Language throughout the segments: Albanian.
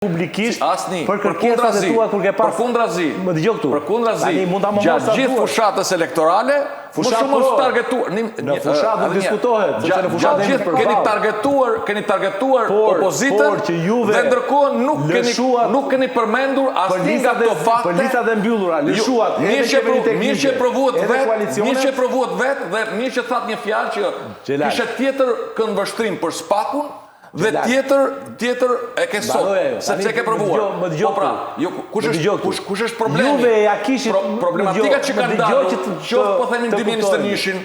publikisht për kërkesat e tua kur ke pas më dëgjoj këtu. Përkundrazi, gjatë gjithë fushatës elektorale, më shumë është targetuar. Në fushatë nuk diskutohet, sepse në fushatë gjithë keni targetuar opozitën dhe ndërkohë nuk keni përmendur asnjë nga këto fakte. Për listat e mbyllura, lëshuat, mirë që provuat vetë dhe mirë që thatë një fjalë që kishe tjetër këndvështrim për Spakun. Dhe tjetër e ke sot, sepse ke provuar. Po pra, kush është problemi? Juve ja kishit... Problematika që kanë dalë, që po themi në 2021-shin.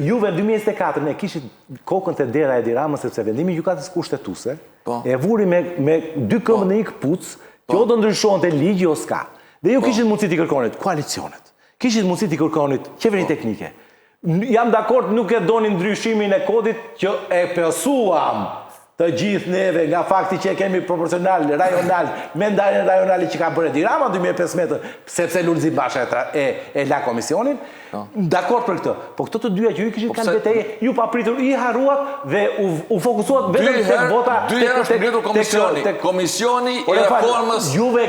Juve në 2024 ne kishit kokën të dera e Edi Ramës, sepse vendimi gjykatës kushtetuese e vuri me dy këmbë në një këpuc, që o do ndryshonte ligji o s'ka. Dhe ju kishit mundësi t'i kërkonit koalicionet, kishit mundësi t'i kërkonit qeverin teknike. Jam dakord, nuk e doni ndryshimin e kodit që e pësuam të gjithë neve nga fakti që e kemi proporcional, rajonal, me ndarjen rajonali që ka bërë Edi Rama 2015, sepse Lulzim Basha e la komisionin, dakord për këtë. Po këto të dyja që ju kishit kanë betejë, ju pa pritur i harruat dhe u fokusuat vetëm tek vota. Dy herë është ngritur komisioni. Komisioni i reformës zgjedhore,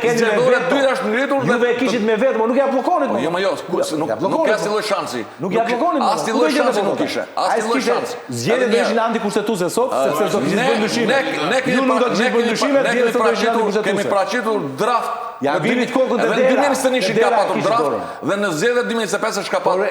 dy herë është ngritur dhe juve kishit me vetë, por nuk ja bllokonit. Jo, më jo, nuk ka asnjë lloj shansi. Nuk ja bllokonit. Asnjë lloj shansi nuk kishe. Asnjë lloj shansi. Zgjedhjet do ishin antikushtetuese sot, sepse do kishit bërë ndryshime. Kemi paraqitur draft. Ja vimit kokën të dera. Në 2021 ka patur draft dhe në zgjedhjet 2025 është ka patur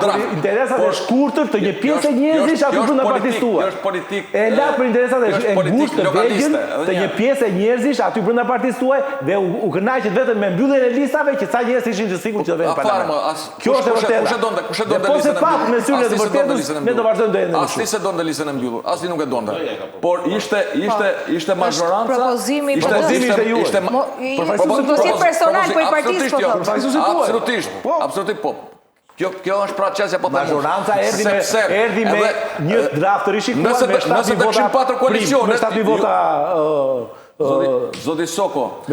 draft. Interesat e shkurtër të një pjesë njerëzish aty brenda partisë tuaj. Është politik. E la për interesat e ngushtë të vegjël të një pjesë njerëzish aty brenda partisë tuaj dhe u kënaqet vetëm me mbylljen e listave që sa njerëz ishin të sigurt që do vënë në parlament. Kjo është e vërtetë. Kush e donte listën e mbyllur? Me syrin e të vërtetës ne do vazhdojmë të jemi. Asnjë se donte listën e mbyllur. Asnjë nuk e donte. Por ishte majoranca. Propozimi ishte juaj. Personal për i partisë po. Absolutisht po. Kjo është pra çështja po them. Majoranca erdhi me një draft të rishikuar me 7 vota. Nëse të kishim patër koalicione, me 7 vota Zoti Soko.